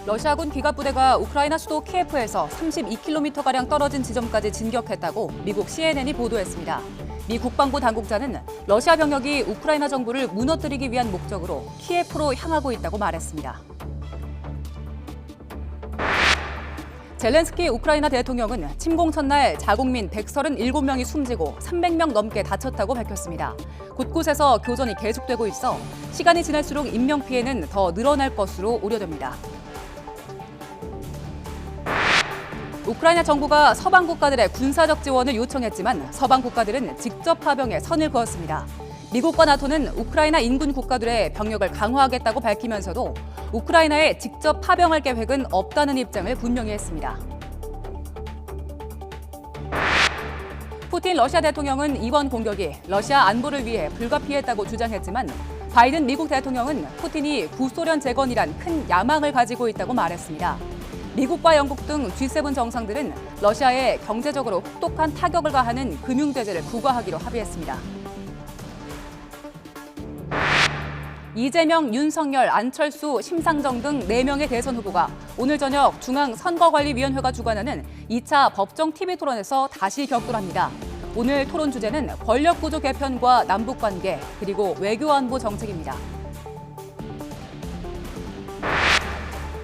러시아군 기갑부대가 우크라이나 수도 키예프에서 32km가량 떨어진 지점까지 진격했다고 미국 CNN이 보도했습니다. 미 국방부 당국자는 러시아 병력이 우크라이나 정부를 무너뜨리기 위한 목적으로 키예프로 향하고 있다고 말했습니다. 젤렌스키 우크라이나 대통령은 침공 첫날 자국민 137명이 숨지고 300명 넘게 다쳤다고 밝혔습니다. 곳곳에서 교전이 계속되고 있어 시간이 지날수록 인명피해는 더 늘어날 것으로 우려됩니다. 우크라이나 정부가 서방 국가들의 군사적 지원을 요청했지만 서방 국가들은 직접 파병에 선을 그었습니다. 미국과 나토는 우크라이나 인근 국가들의 병력을 강화하겠다고 밝히면서도 우크라이나에 직접 파병할 계획은 없다는 입장을 분명히 했습니다. 푸틴 러시아 대통령은 이번 공격이 러시아 안보를 위해 불가피했다고 주장했지만 바이든 미국 대통령은 푸틴이 구소련 재건이란 큰 야망을 가지고 있다고 말했습니다. 미국과 영국 등 G7 정상들은 러시아에 경제적으로 혹독한 타격을 가하는 금융제재를 부과하기로 합의했습니다. 이재명, 윤석열, 안철수, 심상정 등 4명의 대선 후보가 오늘 저녁 중앙선거관리위원회가 주관하는 2차 법정 TV 토론에서 다시 격돌합니다. 오늘 토론 주제는 권력구조 개편과 남북관계, 그리고 외교안보 정책입니다.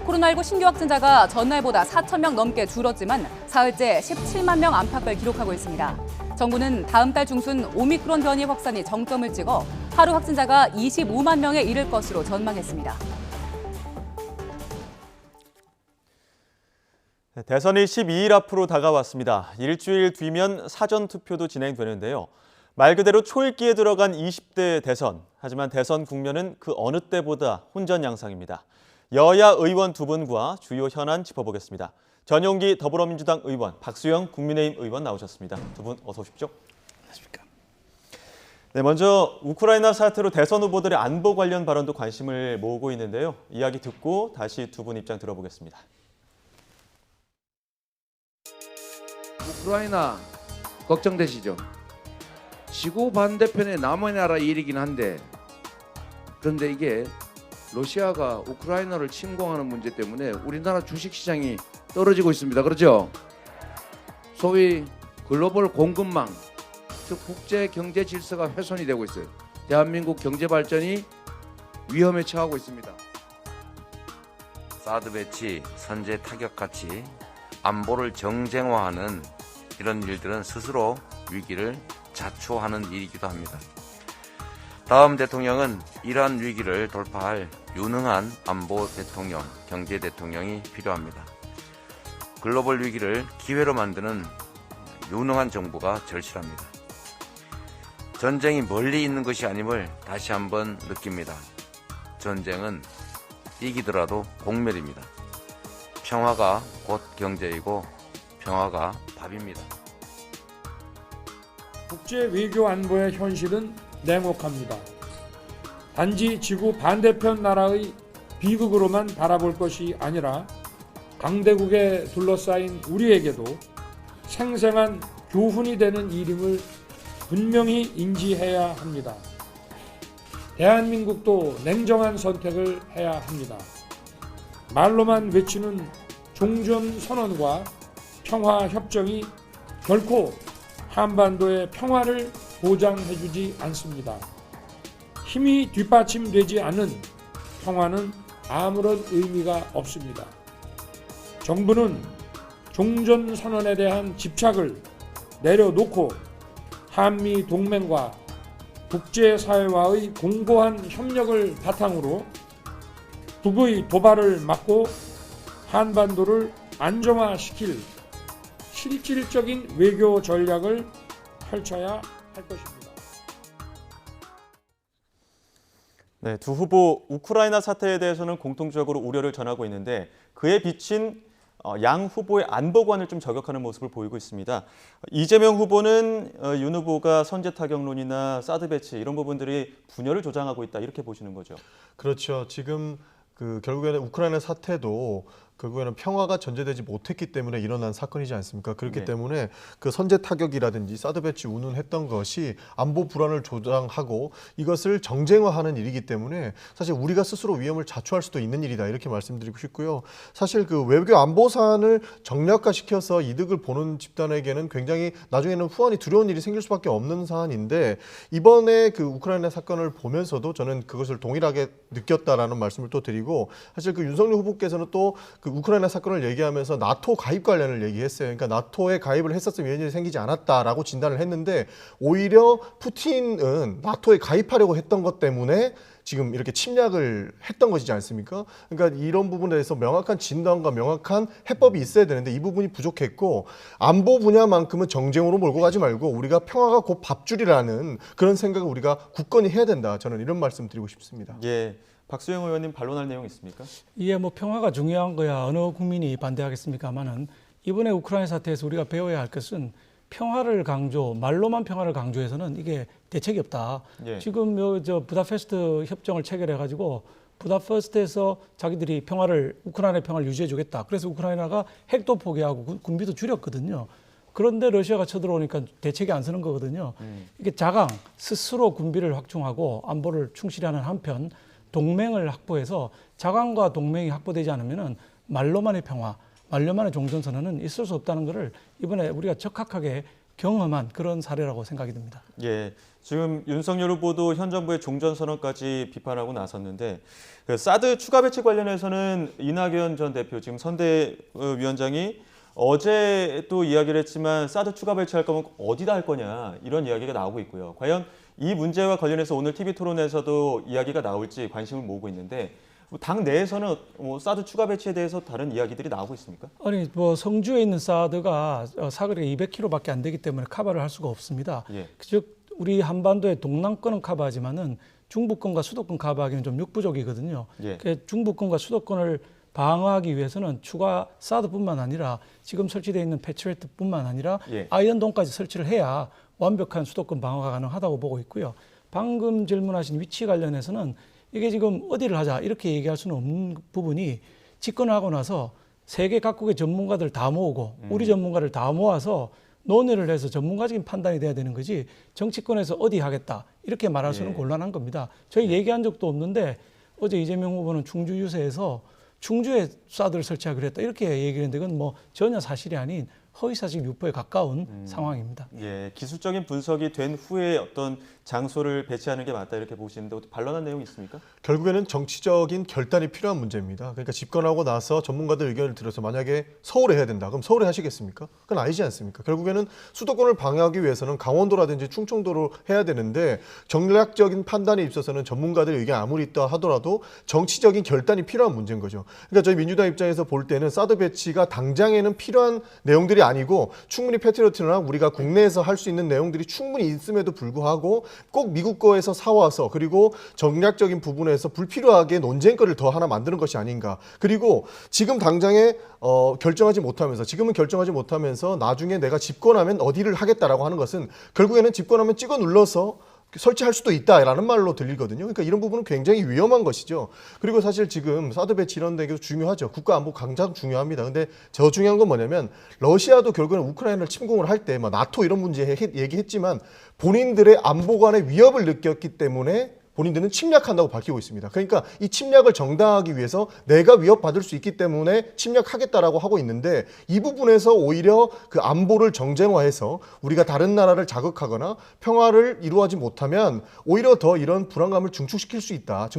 코로나19 신규 확진자가 전날보다 4,000명 넘게 줄었지만 사흘째 17만 명 안팎을 기록하고 있습니다. 정부는 다음 달 중순 오미크론 변이 확산이 정점을 찍어 하루 확진자가 25만 명에 이를 것으로 전망했습니다. 대선이 12일 앞으로 다가왔습니다. 일주일 뒤면 사전투표도 진행되는데요. 말 그대로 초읽기에 들어간 20대 대선. 하지만 대선 국면은 그 어느 때보다 혼전양상입니다. 여야 의원 2분과 주요 현안 짚어보겠습니다. 전용기 더불어민주당 의원, 박수영 국민의힘 의원 나오셨습니다. 두 분 어서 오십시오. 안녕하십니까. 네, 먼저 우크라이나 사태로 대선 후보들의 안보 관련 발언도 관심을 모으고 있는데요. 이야기 듣고 다시 두 분 입장 들어보겠습니다. 우크라이나 걱정되시죠? 지구 반대편의 남의 나라 일이긴 한데 그런데 이게 러시아가 우크라이나를 침공하는 문제 때문에 우리나라 주식시장이 떨어지고 있습니다. 그렇죠? 소위 글로벌 공급망, 즉 국제 경제 질서가 훼손이 되고 있어요. 대한민국 경제 발전이 위험에 처하고 있습니다. 사드 배치, 선제 타격같이 안보를 정쟁화하는 이런 일들은 스스로 위기를 자초하는 일이기도 합니다. 다음 대통령은 이러한 위기를 돌파할 유능한 안보 대통령, 경제 대통령이 필요합니다. 글로벌 위기를 기회로 만드는 유능한 정부가 절실합니다. 전쟁이 멀리 있는 것이 아님을 다시 한번 느낍니다. 전쟁은 이기더라도 공멸입니다. 평화가 곧 경제이고 평화가 밥입니다. 국제 외교 안보의 현실은 냉혹합니다. 단지 지구 반대편 나라의 비극으로만 바라볼 것이 아니라 강대국에 둘러싸인 우리에게도 생생한 교훈이 되는 일임을 분명히 인지해야 합니다. 대한민국도 냉정한 선택을 해야 합니다. 말로만 외치는 종전선언과 평화협정이 결코 한반도의 평화를 보장해주지 않습니다. 힘이 뒷받침되지 않는 평화는 아무런 의미가 없습니다. 정부는 종전선언에 대한 집착을 내려놓고 한미 동맹과 국제사회와의 공고한 협력을 바탕으로 북의 도발을 막고 한반도를 안정화시킬 실질적인 외교 전략을 펼쳐야 할 것입니다. 네, 두 후보 우크라이나 사태에 대해서는 공통적으로 우려를 전하고 있는데 그에 비친 양 후보의 안보관을 좀 저격하는 모습을 보이고 있습니다. 이재명 후보는 윤 후보가 선제 타격론이나 사드 배치 이런 부분들이 분열을 조장하고 있다 이렇게 보시는 거죠. 그렇죠. 지금 결국에는 우크라이나 사태도 결국에는 평화가 전제되지 못했기 때문에 일어난 사건이지 않습니까? 그렇기 네. 때문에 그 선제 타격이라든지 사드 배치 운운했던 것이 안보 불안을 조장하고 이것을 정쟁화하는 일이기 때문에 사실 우리가 스스로 위험을 자초할 수도 있는 일이다 이렇게 말씀드리고 싶고요. 사실 그 외교 안보 사안을 정략화시켜서 이득을 보는 집단에게는 굉장히 나중에는 후환이 두려운 일이 생길 수밖에 없는 사안인데 이번에 그 우크라이나 사건을 보면서도 저는 그것을 동일하게 느꼈다라는 말씀을 또 드리고 사실 그 윤석열 후보께서는 또 그 우크라이나 사건을 얘기하면서 나토 가입 관련을 얘기했어요. 그러니까 나토에 가입을 했었으면 이런 일이 생기지 않았다라고 진단을 했는데 오히려 푸틴은 나토에 가입하려고 했던 것 때문에 지금 이렇게 침략을 했던 것이지 않습니까? 그러니까 이런 부분에 대해서 명확한 진단과 명확한 해법이 있어야 되는데 이 부분이 부족했고 안보 분야만큼은 정쟁으로 몰고 가지 말고 우리가 평화가 곧 밥줄이라는 그런 생각을 우리가 굳건히 해야 된다. 저는 이런 말씀 드리고 싶습니다. 예, 박수영 의원님 반론할 내용 있습니까? 이게 뭐 평화가 중요한 거야 어느 국민이 반대하겠습니까마는 이번에 우크라이나 사태에서 우리가 배워야 할 것은 평화를 말로만 평화를 강조해서는 이게 대책이 없다. 예. 지금 저 부다페스트 협정을 체결해 가지고 부다페스트에서 자기들이 우크라이나의 평화를 유지해 주겠다. 그래서 우크라이나가 핵도 포기하고 군비도 줄였거든요. 그런데 러시아가 쳐들어오니까 대책이 안 서는 거거든요. 이게 스스로 군비를 확충하고 안보를 충실히 하는 한편 동맹을 확보해서 자강과 동맹이 확보되지 않으면은 말로만의 평화, 말로만의 종전선언은 있을 수 없다는 것을 이번에 우리가 적확하게 경험한 그런 사례라고 생각이 듭니다. 예, 지금 윤석열 후보도 현 정부의 종전선언까지 비판하고 나섰는데 그 사드 추가 배치 관련해서는 이낙연 전 대표 지금 선대위원장이 어제 또 이야기를 했지만 사드 추가 배치할 거면 어디다 할 거냐 이런 이야기가 나오고 있고요. 과연 이 문제와 관련해서 오늘 TV 토론에서도 이야기가 나올지 관심을 모으고 있는데 당 내에서는 사드 추가 배치에 대해서 다른 이야기들이 나오고 있습니까? 아니 뭐 성주에 있는 사드가 사거리가 200km밖에 안 되기 때문에 커버를 할 수가 없습니다. 예. 즉 우리 한반도의 동남권은 커버하지만은 중부권과 수도권 커버하기는 좀 역부족이거든요. 예. 중부권과 수도권을 방어하기 위해서는 추가 사드뿐만 아니라 지금 설치되어 있는 패트리어트뿐만 아니라 예. 아이언돔까지 설치를 해야 완벽한 수도권 방어가 가능하다고 보고 있고요. 방금 질문하신 위치 관련해서는 이게 지금 어디를 하자 이렇게 얘기할 수는 없는 부분이 집권을 하고 나서 세계 각국의 전문가들 다 모으고 우리 전문가를 다 모아서 논의를 해서 전문가적인 판단이 돼야 되는 거지 정치권에서 어디 하겠다 이렇게 말할 수는 예. 곤란한 겁니다. 저희 얘기한 적도 없는데 어제 이재명 후보는 충주 유세에서 충주에 사드를 설치하기로 했다 이렇게 얘기를 했는데 그건 뭐 전혀 사실이 아닌 허위사실 유포에 가까운 상황입니다. 예, 기술적인 분석이 된 후에 어떤 장소를 배치하는 게 맞다 이렇게 보시는데 반론한 내용이 있습니까? 결국에는 정치적인 결단이 필요한 문제입니다. 그러니까 집권하고 나서 전문가들 의견을 들어서 만약에 서울에 해야 된다. 그럼 서울에 하시겠습니까? 그건 아니지 않습니까? 결국에는 수도권을 방어하기 위해서는 강원도라든지 충청도로 해야 되는데 전략적인 판단에 있어서는 전문가들의 의견 아무리 있다 하더라도 정치적인 결단이 필요한 문제인 거죠. 그러니까 저희 민주당 입장에서 볼 때는 사드 배치가 당장에는 필요한 내용들이 아니고 충분히 패트리어트나 우리가 국내에서 할 수 있는 내용들이 충분히 있음에도 불구하고 꼭 미국 거에서 사와서 그리고 전략적인 부분에서 불필요하게 논쟁거리를 더 하나 만드는 것이 아닌가. 그리고 지금 당장에 지금은 결정하지 못하면서 나중에 내가 집권하면 어디를 하겠다라고 하는 것은 결국에는 집권하면 찍어 눌러서 설치할 수도 있다라는 말로 들리거든요. 그러니까 이런 부분은 굉장히 위험한 것이죠. 그리고 사실 지금 사드 배치 이런 데도 중요하죠. 국가 안보 가장 중요합니다. 근데 더 중요한 건 뭐냐면 러시아도 결국에는 우크라이나를 침공을 할 때 나토 이런 문제 얘기했지만 본인들의 안보관의 위협을 느꼈기 때문에 본인들은 침략한다고 밝히고 있습니다. 그러니까 이 침략을 정당화하기 위해서 내가 위협받을 수 있기 때문에 침략하겠다라고 하고 있는데 이 부분에서 오히려 그 안보를 정쟁화해서 우리가 다른 나라를 자극하거나 평화를 이루어하지 못하면 오히려 더 이런 불안감을 증폭시킬 수 있다.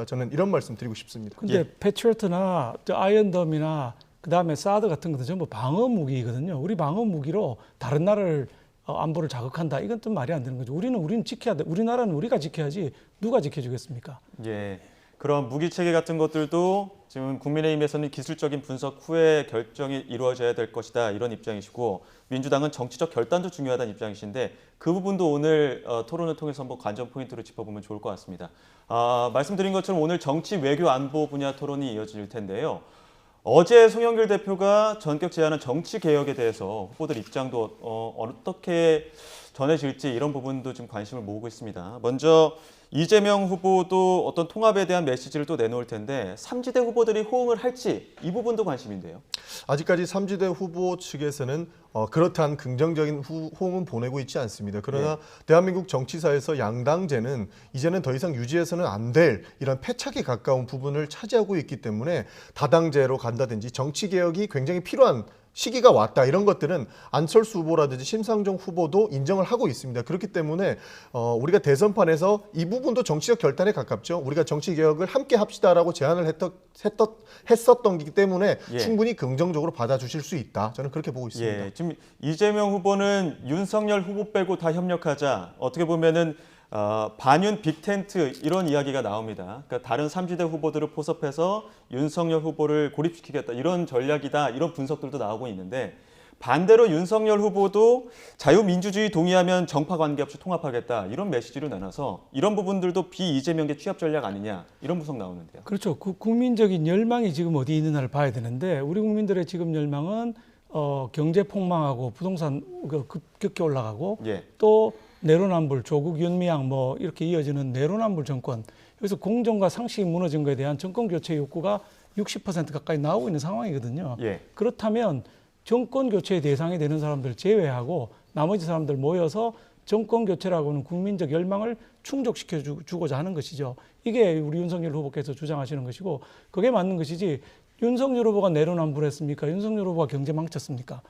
저는 이런 말씀 드리고 싶습니다. 근데 패트리어트나 아이언돔이나 그다음에 사드 같은 것도 전부 방어 무기거든요. 우리 방어 무기로 다른 나라를 안보를 자극한다. 이건 좀 말이 안 되는 거죠. 우리는 지켜야 돼. 우리나라는 우리가 지켜야지 누가 지켜주겠습니까? 예, 그런 무기 체계 같은 것들도 지금 국민의힘에서는 기술적인 분석 후에 결정이 이루어져야 될 것이다 이런 입장이시고 민주당은 정치적 결단도 중요하다는 입장이신데 그 부분도 오늘 토론을 통해서 한번 관전 포인트로 짚어보면 좋을 것 같습니다. 말씀드린 것처럼 오늘 정치, 외교, 안보 분야 토론이 이어질 텐데요. 어제 송영길 대표가 전격 제안한 정치 개혁에 대해서 후보들 입장도 어떻게 전해질지 이런 부분도 좀 관심을 모으고 있습니다. 먼저 이재명 후보도 어떤 통합에 대한 메시지를 또 내놓을 텐데 3지대 후보들이 호응을 할지 이 부분도 관심인데요. 아직까지 3지대 후보 측에서는 그렇다는 긍정적인 호응은 보내고 있지 않습니다. 그러나 대한민국 정치사에서 양당제는 이제는 더 이상 유지해서는 안 될 이런 패착에 가까운 부분을 차지하고 있기 때문에 다당제로 간다든지 정치개혁이 굉장히 필요한 시기가 왔다, 이런 것들은 안철수 후보라든지 심상정 후보도 인정을 하고 있습니다. 그렇기 때문에 우리가 대선판에서 이 부분도 정치적 결단에 가깝죠. 우리가 정치개혁을 함께 합시다라고 제안을 했었던 거기 때문에 충분히 긍정적으로 받아주실 수 있다. 저는 그렇게 보고 있습니다. 지금 이재명 후보는 윤석열 후보 빼고 다 협력하자, 어떻게 보면은 반윤 빅텐트 이런 이야기가 나옵니다. 그러니까 다른 3지대 후보들을 포섭해서 윤석열 후보를 고립시키겠다, 이런 전략이다, 이런 분석들도 나오고 있는데, 반대로 윤석열 후보도 자유민주주의 동의하면 정파 관계없이 통합하겠다, 이런 메시지를 내놔서 이런 부분들도 비이재명계 취합 전략 아니냐, 이런 분석 나오는데요. 그렇죠. 그 국민적인 열망이 지금 어디 있느냐를 봐야 되는데, 우리 국민들의 지금 열망은 경제 폭망하고 부동산 급격히 올라가고 또 내로남불, 조국, 윤미향 뭐 이렇게 이어지는 내로남불 정권, 여기서 공정과 상식이 무너진 것에 대한 정권 교체 욕구가 60% 가까이 나오고 있는 상황이거든요. 그렇다면 정권 교체의 대상이 되는 사람들 제외하고 나머지 사람들 모여서 정권 교체라고 하는 국민적 열망을 충족시켜 주고자 하는 것이죠. 이게 우리 윤석열 후보께서 주장하시는 것이고, 그게 맞는 것이지, 윤석열 후보가 내로남불했습니까? 윤석열 후보가 경제 망쳤습니까?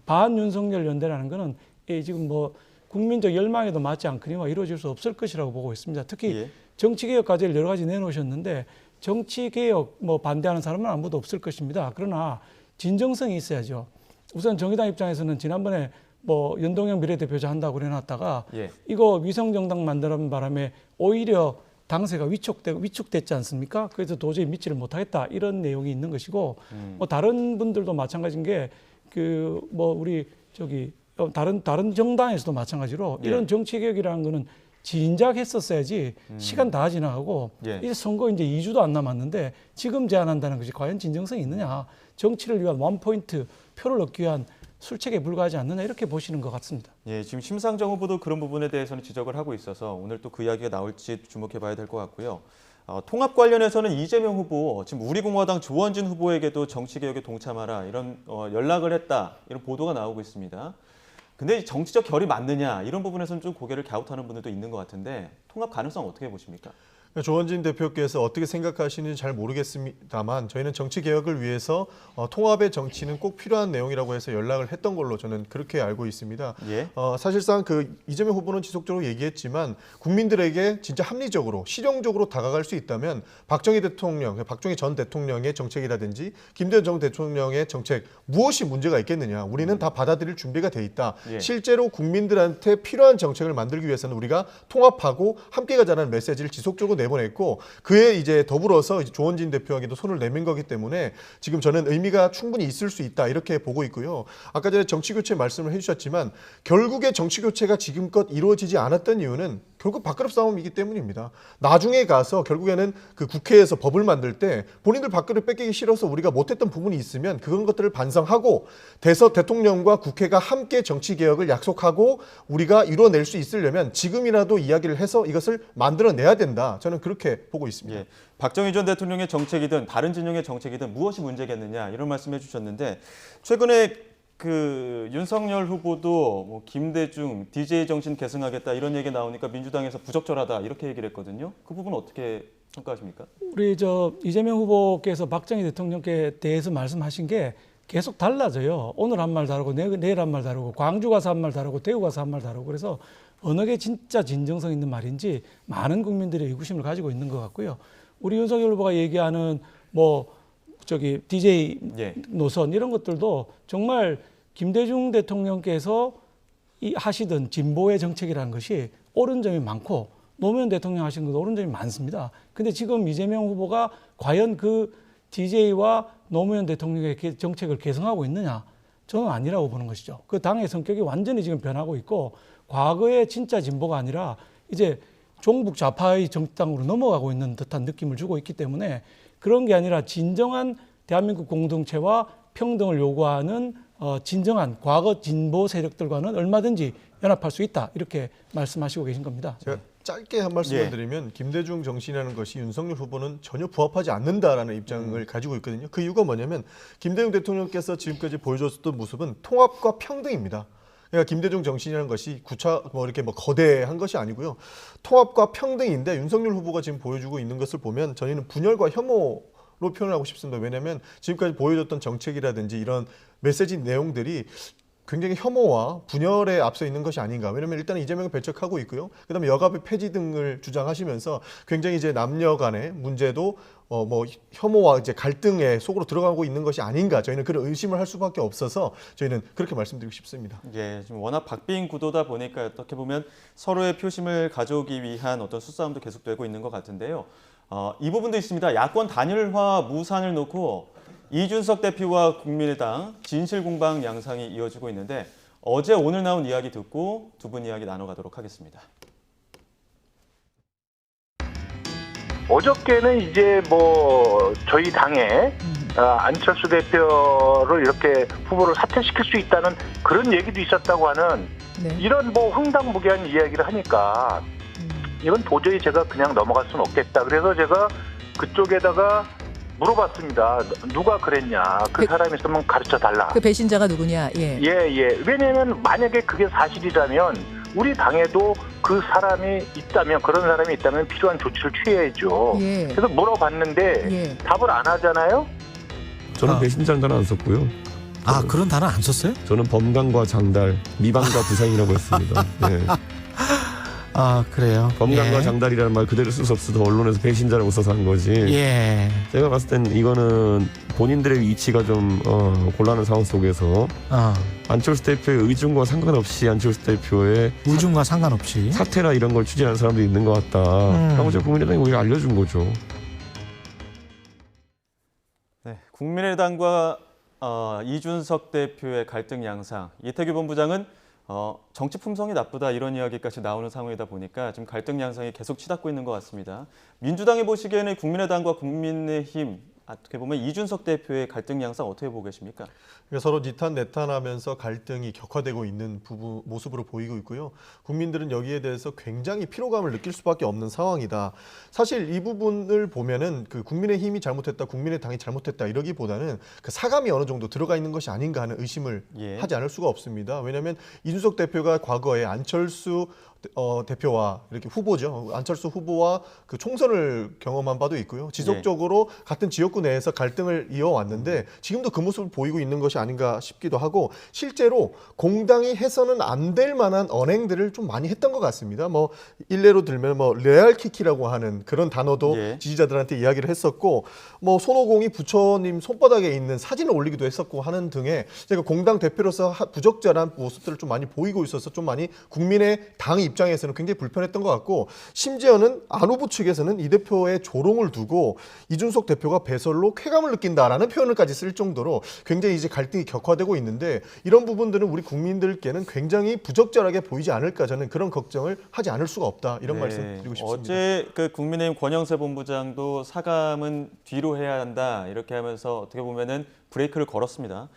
반윤석열 연대라는 거는 지금 뭐 국민적 열망에도 맞지 않거니와 이루어질 수 없을 것이라고 보고 있습니다. 특히 정치개혁 과제를 여러 가지 내놓으셨는데, 정치개혁 뭐 반대하는 사람은 아무도 없을 것입니다. 그러나 진정성이 있어야죠. 우선 정의당 입장에서는 지난번에 뭐 연동형 비례대표제 한다고 그래놨다가 이거 위성정당 만드는 바람에 오히려 당세가 위축됐지 않습니까? 그래서 도저히 믿지를 못하겠다, 이런 내용이 있는 것이고, 뭐 다른 분들도 마찬가지인 게 그 뭐 우리 다른 정당에서도 마찬가지로 이런 정치개혁이라는 거는 진작 했었어야지. 시간 다 지나가고 이제 선거 이제 2주도 안 남았는데 지금 제안한다는 것이 과연 진정성이 있느냐, 정치를 위한 원포인트 표를 얻기 위한 술책에 불과하지 않느냐, 이렇게 보시는 것 같습니다. 지금 심상정 후보도 그런 부분에 대해서는 지적을 하고 있어서 오늘 또 그 이야기가 나올지 주목해 봐야 될 것 같고요. 통합 관련해서는 이재명 후보, 지금 우리공화당 조원진 후보에게도 정치개혁에 동참하라, 이런 연락을 했다, 이런 보도가 나오고 있습니다. 근데 정치적 결이 맞느냐, 이런 부분에서는 좀 고개를 갸웃하는 분들도 있는 것 같은데, 통합 가능성 어떻게 보십니까? 조원진 대표께서 어떻게 생각하시는지 잘 모르겠습니다만 저희는 정치개혁을 위해서 통합의 정치는 꼭 필요한 내용이라고 해서 연락을 했던 걸로 저는 그렇게 알고 있습니다. 사실상 그 이재명 후보는 지속적으로 얘기했지만 국민들에게 진짜 합리적으로 실용적으로 다가갈 수 있다면 박정희 전 대통령의 정책이라든지 김대중 전 대통령의 정책, 무엇이 문제가 있겠느냐, 우리는 다 받아들일 준비가 돼 있다. 실제로 국민들한테 필요한 정책을 만들기 위해서는 우리가 통합하고 함께 가자는 메시지를 지속적으로 내보냈고, 그에 이제 더불어서 조원진 대표에게도 손을 내민 거기 때문에 지금 저는 의미가 충분히 있을 수 있다, 이렇게 보고 있고요. 아까 전에 정치교체 말씀을 해주셨지만 결국에 정치교체가 지금껏 이루어지지 않았던 이유는 결국 밥그릇 싸움이기 때문입니다. 나중에 가서 결국에는 그 국회에서 법을 만들 때 본인들 밥그릇 뺏기기 싫어서 우리가 못했던 부분이 있으면 그런 것들을 반성하고 대통령과 국회가 함께 정치개혁을 약속하고 우리가 이뤄낼 수 있으려면 지금이라도 이야기를 해서 이것을 만들어내야 된다. 저는 그렇게 보고 있습니다. 박정희 전 대통령의 정책이든 다른 진영의 정책이든 무엇이 문제겠느냐, 이런 말씀해 주셨는데, 최근에 그 윤석열 후보도 뭐 김대중, DJ 정신 계승하겠다, 이런 얘기 나오니까 민주당에서 부적절하다, 이렇게 얘기를 했거든요. 그 부분 어떻게 평가하십니까? 우리 이재명 후보께서 박정희 대통령께 대해서 말씀하신 게 계속 달라져요. 오늘 한 말 다르고 내일 한 말 다르고, 광주 가서 한 말 다르고, 대구 가서 한 말 다르고, 그래서 어느 게 진짜 진정성 있는 말인지 많은 국민들의 의구심을 가지고 있는 것 같고요. 우리 윤석열 후보가 얘기하는 DJ 노선, 이런 것들도 정말 김대중 대통령께서 하시던 진보의 정책이라는 것이 옳은 점이 많고, 노무현 대통령 하신 것도 옳은 점이 많습니다. 근데 지금 이재명 후보가 과연 그 DJ와 노무현 대통령의 정책을 개성하고 있느냐? 저는 아니라고 보는 것이죠. 그 당의 성격이 완전히 지금 변하고 있고, 과거의 진짜 진보가 아니라 이제 종북 좌파의 정당으로 넘어가고 있는 듯한 느낌을 주고 있기 때문에, 그런 게 아니라 진정한 대한민국 공동체와 평등을 요구하는 진정한 과거 진보 세력들과는 얼마든지 연합할 수 있다, 이렇게 말씀하시고 계신 겁니다. 짧게 한 말씀을 예. 드리면 김대중 정신이라는 것이 윤석열 후보는 전혀 부합하지 않는다라는 입장을 가지고 있거든요. 그 이유가 뭐냐면 김대중 대통령께서 지금까지 보여줬던 모습은 통합과 평등입니다. 그러니까 김대중 정신이라는 것이 이렇게 거대한 것이 아니고요. 통합과 평등인데 윤석열 후보가 지금 보여주고 있는 것을 보면 저희는 분열과 혐오로 표현하고 싶습니다. 왜냐하면 지금까지 보여줬던 정책이라든지 이런 메시지 내용들이 굉장히 혐오와 분열에 앞서 있는 것이 아닌가. 왜냐하면 일단 이재명을 배척하고 있고요. 그다음에 여가부 폐지 등을 주장하시면서 굉장히 이제 남녀 간의 문제도 혐오와 이제 갈등의 속으로 들어가고 있는 것이 아닌가. 저희는 그런 의심을 할 수밖에 없어서 저희는 그렇게 말씀드리고 싶습니다. 예, 지금 워낙 박빙 구도다 보니까 어떻게 보면 서로의 표심을 가져오기 위한 어떤 수싸움도 계속되고 있는 것 같은데요. 이 부분도 있습니다. 야권 단일화 무산을 놓고 이준석 대표와 국민의당 진실 공방 양상이 이어지고 있는데 어제 오늘 나온 이야기 듣고 두 분 이야기 나눠가도록 하겠습니다. 어저께는 이제 저희 당에 안철수 대표를 이렇게 후보를 사퇴시킬 수 있다는 그런 얘기도 있었다고 하는 이런 황당무계한 이야기를 하니까 이건 도저히 제가 그냥 넘어갈 수는 없겠다. 그래서 제가 그쪽에다가 물어봤습니다. 누가 그랬냐. 그 사람이 있으면 가르쳐 달라. 그 배신자가 누구냐. 예. 예. 왜냐하면 만약에 그게 사실이라면 우리 당에도 그 사람이 있다면, 그런 사람이 있다면 필요한 조치를 취해야죠. 예. 그래서 물어봤는데 예. 답을 안 하잖아요. 저는 배신자는 단어 안 썼고요. 그런 단어 안 썼어요? 저는 범강과 장달, 미방과 부상이라고 했습니다. 네. 그래요. 범강과 장달이라는 말 그대로 쓸 수 없어도 언론에서 배신자라고 써서 한 거지. 예. 제가 봤을 땐 이거는 본인들의 위치가 좀 곤란한 상황 속에서 안철수 대표의 의중과 상관없이 안철수 대표의 의중과 상관없이 사퇴나 이런 걸 추진하는 사람들이 있는 것 같다. 라고 제가 국민의당이 오히려 알려준 거죠. 네, 국민의당과 이준석 대표의 갈등 양상. 이태규 본부장은 정치 품성이 나쁘다 이런 이야기까지 나오는 상황이다 보니까 지금 갈등 양상이 계속 치닫고 있는 것 같습니다. 민주당이 보시기에는 국민의당과 국민의힘 어떻게 보면 이준석 대표의 갈등 양상 어떻게 보고 계십니까? 그러니까 서로 니탄내탄하면서 갈등이 격화되고 있는 모습으로 보이고 있고요. 국민들은 여기에 대해서 굉장히 피로감을 느낄 수밖에 없는 상황이다. 사실 이 부분을 보면은 그 국민의힘이 잘못했다, 국민의당이 잘못했다 이러기보다는 그 사감이 어느 정도 들어가 있는 것이 아닌가 하는 의심을 하지 않을 수가 없습니다. 왜냐하면 이준석 대표가 과거에 안철수 대표와 이렇게 후보죠. 안철수 후보와 그 총선을 경험한 바도 있고요. 지속적으로 같은 지역구 내에서 갈등을 이어왔는데 지금도 그 모습을 보이고 있는 것이 아닌가 싶기도 하고 실제로 공당이 해서는 안 될 만한 언행들을 좀 많이 했던 것 같습니다. 일례로 들면 레알키키라고 하는 그런 단어도 지지자들한테 이야기를 했었고 손오공이 부처님 손바닥에 있는 사진을 올리기도 했었고 하는 등의 제가 공당 대표로서 부적절한 모습들을 좀 많이 보이고 있어서 좀 많이 국민의 당 입장에서는 굉장히 불편했던 것 같고 심지어는 안 후보 측에서는 이 대표의 조롱을 두고 이준석 대표가 배설로 쾌감을 느낀다라는 표현을까지 쓸 정도로 굉장히 이제 갈등이 격화되고 있는데 이런 부분들은 우리 국민들께는 굉장히 부적절하게 보이지 않을까 저는 그런 걱정을 하지 않을 수가 없다 이런 말씀 드리고 싶습니다. 어제 그 국민의힘 권영세 본부장도 사감은 뒤로 해야 한다 이렇게 하면서 어떻게 보면은 브레이크를 걸었습니다.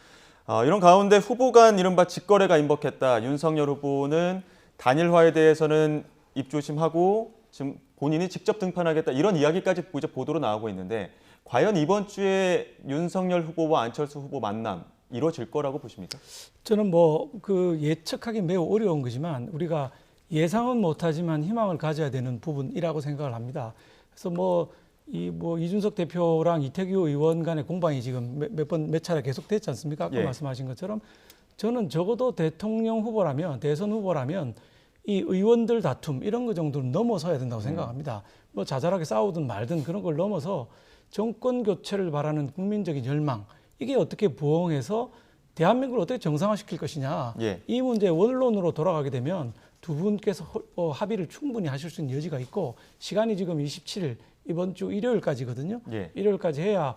이런 가운데 후보 간 이른바 직거래가 임박했다. 윤석열 후보는 단일화에 대해서는 입조심하고 지금 본인이 직접 등판하겠다 이런 이야기까지 이제 보도로 나오고 있는데 과연 이번 주에 윤석열 후보와 안철수 후보 만남 이루어질 거라고 보십니까? 저는 예측하기 매우 어려운 거지만 우리가 예상은 못하지만 희망을 가져야 되는 부분이라고 생각을 합니다. 그래서 이준석 대표랑 이태규 의원 간의 공방이 지금 몇 차례 계속됐지 않습니까? 아까 말씀하신 것처럼 저는 적어도 대통령 후보라면 대선 후보라면 이 의원들 다툼 이런 거 정도는 넘어서야 된다고 생각합니다. 자잘하게 싸우든 말든 그런 걸 넘어서 정권 교체를 바라는 국민적인 열망 이게 어떻게 부응해서 대한민국을 어떻게 정상화시킬 것이냐 이 문제의 원론으로 돌아가게 되면 두 분께서 합의를 충분히 하실 수 있는 여지가 있고 시간이 지금 27일 이번 주 일요일까지거든요. 일요일까지 해야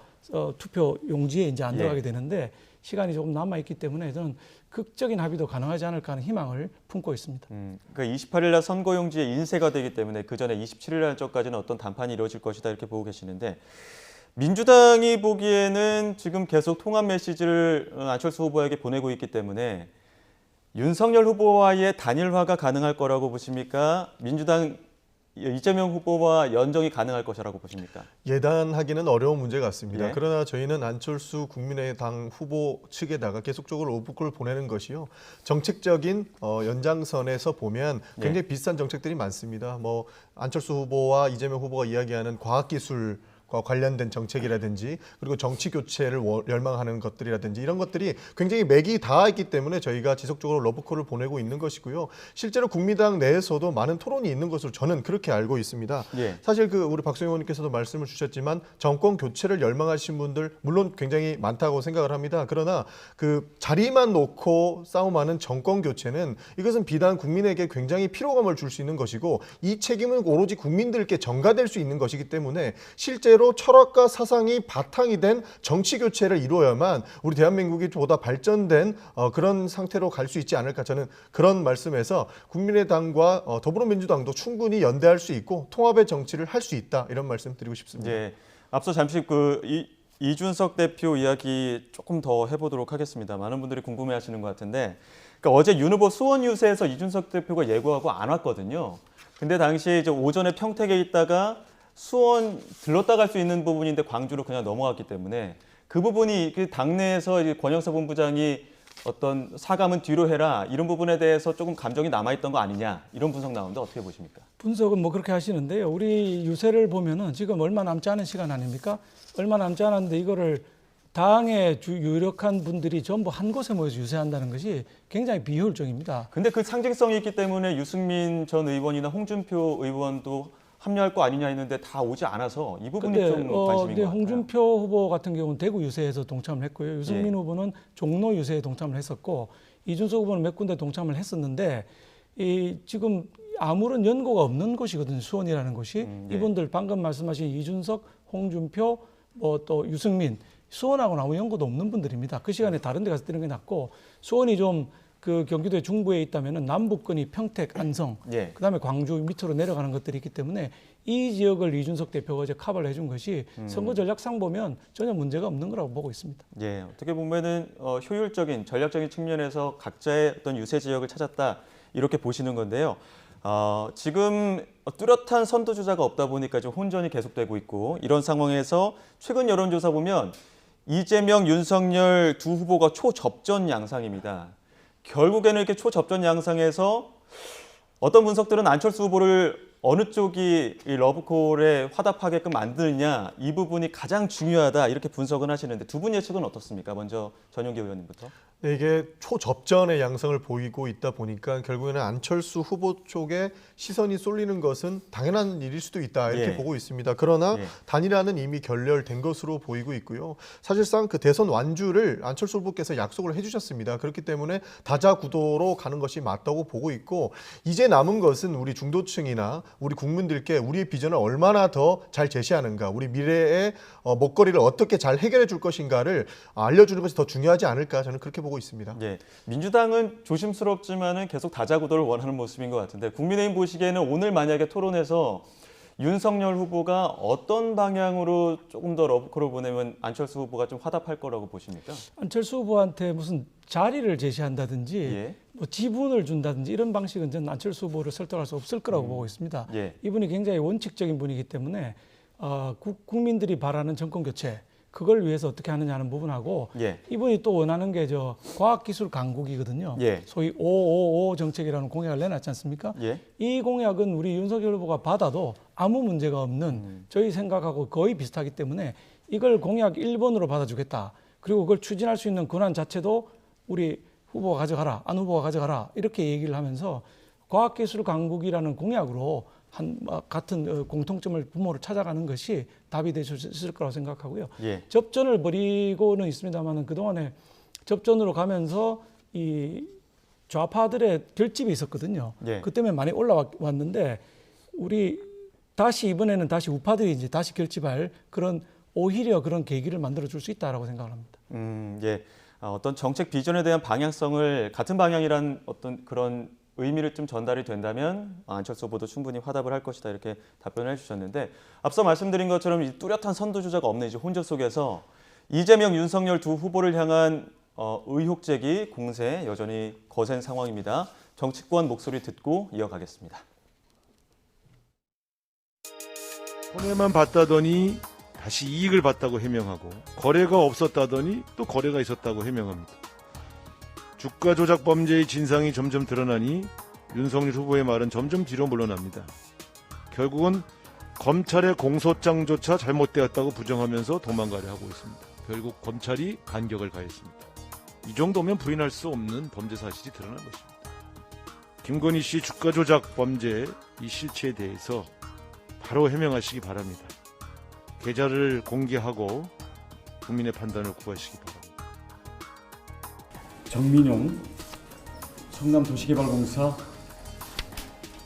투표 용지에 이제 안 들어가게 되는데 시간이 조금 남아 있기 때문에 저는 극적인 합의도 가능하지 않을까 하는 희망을 품고 있습니다. 그러니까 28일 날 선거용지에 인쇄가 되기 때문에 그 전에 27일 날까지는 어떤談判이 이루어질 것이다 이렇게 보고 계시는데 민주당이 보기에는 지금 계속 통합 메시지를 안철수 후보에게 보내고 있기 때문에 윤석열 후보와의 단일화가 가능할 거라고 보십니까? 민주당 이재명 후보와 연정이 가능할 것이라고 보십니까? 예단하기는 어려운 문제 같습니다. 예. 그러나 저희는 안철수 국민의당 후보 측에다가 계속적으로 로브콜을 보내는 것이요. 정책적인 연장선에서 보면 굉장히 비슷한 정책들이 많습니다. 뭐 안철수 후보와 이재명 후보가 이야기하는 과학기술 과 관련된 정책이라든지 그리고 정치 교체를 열망하는 것들이라든지 이런 것들이 굉장히 맥이 닿아 있기 때문에 저희가 지속적으로 러브콜을 보내고 있는 것이고요. 실제로 국민당 내에서도 많은 토론이 있는 것으로 저는 그렇게 알고 있습니다. 예. 사실 우리 박수영 의원님께서도 말씀을 주셨지만 정권 교체를 열망하시는 분들 물론 굉장히 많다고 생각을 합니다. 그러나 그 자리만 놓고 싸움하는 정권 교체는 이것은 비단 국민에게 굉장히 피로감을 줄 수 있는 것이고 이 책임은 오로지 국민들께 전가될 수 있는 것이기 때문에 실제로 철학과 사상이 바탕이 된 정치 교체를 이루어야만 우리 대한민국이 보다 발전된 그런 상태로 갈 수 있지 않을까 저는 그런 말씀에서 국민의당과 더불어민주당도 충분히 연대할 수 있고 통합의 정치를 할 수 있다 이런 말씀 드리고 싶습니다. 예. 앞서 잠시 이준석 대표 이야기 조금 더 해보도록 하겠습니다. 많은 분들이 궁금해하시는 것 같은데, 그러니까 어제 윤 후보 수원 유세에서 이준석 대표가 예고하고 안 왔거든요. 근데 당시 이제 오전에 평택에 있다가 수원 들렀다 갈 수 있는 부분인데 광주로 그냥 넘어갔기 때문에 그 부분이 당내에서 권영세 본부장이 어떤 사감은 뒤로 해라 이런 부분에 대해서 조금 감정이 남아있던 거 아니냐 이런 분석 나오는데 어떻게 보십니까? 분석은 뭐 그렇게 하시는데요. 우리 유세를 보면은 지금 얼마 남지 않은 시간 아닙니까? 얼마 남지 않았는데 이거를 당의 유력한 분들이 전부 한 곳에 모여서 유세한다는 것이 굉장히 비효율적입니다. 근데 그 상징성이 있기 때문에 유승민 전 의원이나 홍준표 의원도 합류할 거 아니냐 했는데 다 오지 않아서 이 부분이 좀 관심인 것 같아요. 홍준표 후보 같은 경우는 대구 유세에서 동참을 했고요. 유승민 후보는 종로 유세에 동참을 했었고 이준석 후보는 몇 군데 동참을 했었는데 지금 아무런 연고가 없는 곳이거든요. 수원이라는 곳이. 이분들 방금 말씀하신 이준석, 홍준표, 또 유승민 수원하고는 아무 연고도 없는 분들입니다. 그 시간에 다른 데 가서 뛰는 게 낫고 수원이 좀 그 경기도의 중부에 있다면은 남북권이 평택, 안성, 그다음에 광주 밑으로 내려가는 것들이 있기 때문에 이 지역을 이준석 대표가 이제 커버를 해준 것이 선거 전략상 보면 전혀 문제가 없는 거라고 보고 있습니다. 예, 어떻게 보면은 효율적인 전략적인 측면에서 각자의 어떤 유세 지역을 찾았다 이렇게 보시는 건데요. 지금 뚜렷한 선두주자가 없다 보니까 좀 혼전이 계속되고 있고 이런 상황에서 최근 여론조사 보면 이재명, 윤석열 두 후보가 초접전 양상입니다. 결국에는 이렇게 초접전 양상에서 어떤 분석들은 안철수 후보를 어느 쪽이 이 러브콜에 화답하게끔 만드느냐 이 부분이 가장 중요하다 이렇게 분석은 하시는데 두 분 예측은 어떻습니까? 먼저 전용기 의원님부터. 네, 이게 초접전의 양상을 보이고 있다 보니까 결국에는 안철수 후보 쪽에 시선이 쏠리는 것은 당연한 일일 수도 있다 이렇게 보고 있습니다. 그러나 단일화는 이미 결렬된 것으로 보이고 있고요. 사실상 그 대선 완주를 안철수 후보께서 약속을 해주셨습니다. 그렇기 때문에 다자구도로 가는 것이 맞다고 보고 있고 이제 남은 것은 우리 중도층이나 우리 국민들께 우리의 비전을 얼마나 더 잘 제시하는가, 우리 미래의 먹거리를 어떻게 잘 해결해 줄 것인가를 알려주는 것이 더 중요하지 않을까 저는 그렇게 보고 있습니다. 예, 민주당은 조심스럽지만은 계속 다자구도를 원하는 모습인 것 같은데 국민의힘 보시기에는 오늘 만약에 토론에서 윤석열 후보가 어떤 방향으로 조금 더 러브콜을 보내면 안철수 후보가 좀 화답할 거라고 보십니까? 안철수 후보한테 무슨 자리를 제시한다든지 뭐 지분을 준다든지 이런 방식은 저는 안철수 후보를 설득할 수 없을 거라고 보고 있습니다. 이분이 굉장히 원칙적인 분이기 때문에 국민들이 바라는 정권 교체 그걸 위해서 어떻게 하느냐 하는 부분하고 이분이 또 원하는 게 과학기술 강국이거든요. 소위 555 정책이라는 공약을 내놨지 않습니까? 이 공약은 우리 윤석열 후보가 받아도 아무 문제가 없는 저희 생각하고 거의 비슷하기 때문에 이걸 공약 1번으로 받아주겠다. 그리고 그걸 추진할 수 있는 권한 자체도 우리 후보가 가져가라, 안 후보가 가져가라 이렇게 얘기를 하면서 과학기술 강국이라는 공약으로 같은 공통점을 부모를 찾아가는 것이 답이 될 수 있을 거라고 생각하고요. 접전을 벌이고는 있습니다만 그동안에 접전으로 가면서 이 좌파들의 결집이 있었거든요. 그 때문에 많이 올라왔는데 우리 다시 이번에는 다시 우파들이 이제 다시 결집할 오히려 그런 계기를 만들어 줄 수 있다라고 생각을 합니다. 어떤 정책 비전에 대한 방향성을 같은 방향이란 어떤 그런 의미를 좀 전달이 된다면 안철수 후보도 충분히 화답을 할 것이다 이렇게 답변을 해주셨는데 앞서 말씀드린 것처럼 이 뚜렷한 선두주자가 없는 이제 혼전 속에서 이재명, 윤석열 두 후보를 향한 의혹 제기 공세 여전히 거센 상황입니다. 정치권 목소리 듣고 이어가겠습니다. 손해만 봤다더니 다시 이익을 봤다고 해명하고 거래가 없었다더니 또 거래가 있었다고 해명합니다. 주가 조작 범죄의 진상이 점점 드러나니 윤석열 후보의 말은 점점 뒤로 물러납니다. 결국은 검찰의 공소장조차 잘못되었다고 부정하면서 도망가려 하고 있습니다. 결국 검찰이 반격을 가했습니다. 이 정도면 부인할 수 없는 범죄 사실이 드러난 것입니다. 김건희 씨 주가 조작 범죄 이 실체에 대해서 바로 해명하시기 바랍니다. 계좌를 공개하고 국민의 판단을 구하시기 바랍니다. 정민용 성남도시개발공사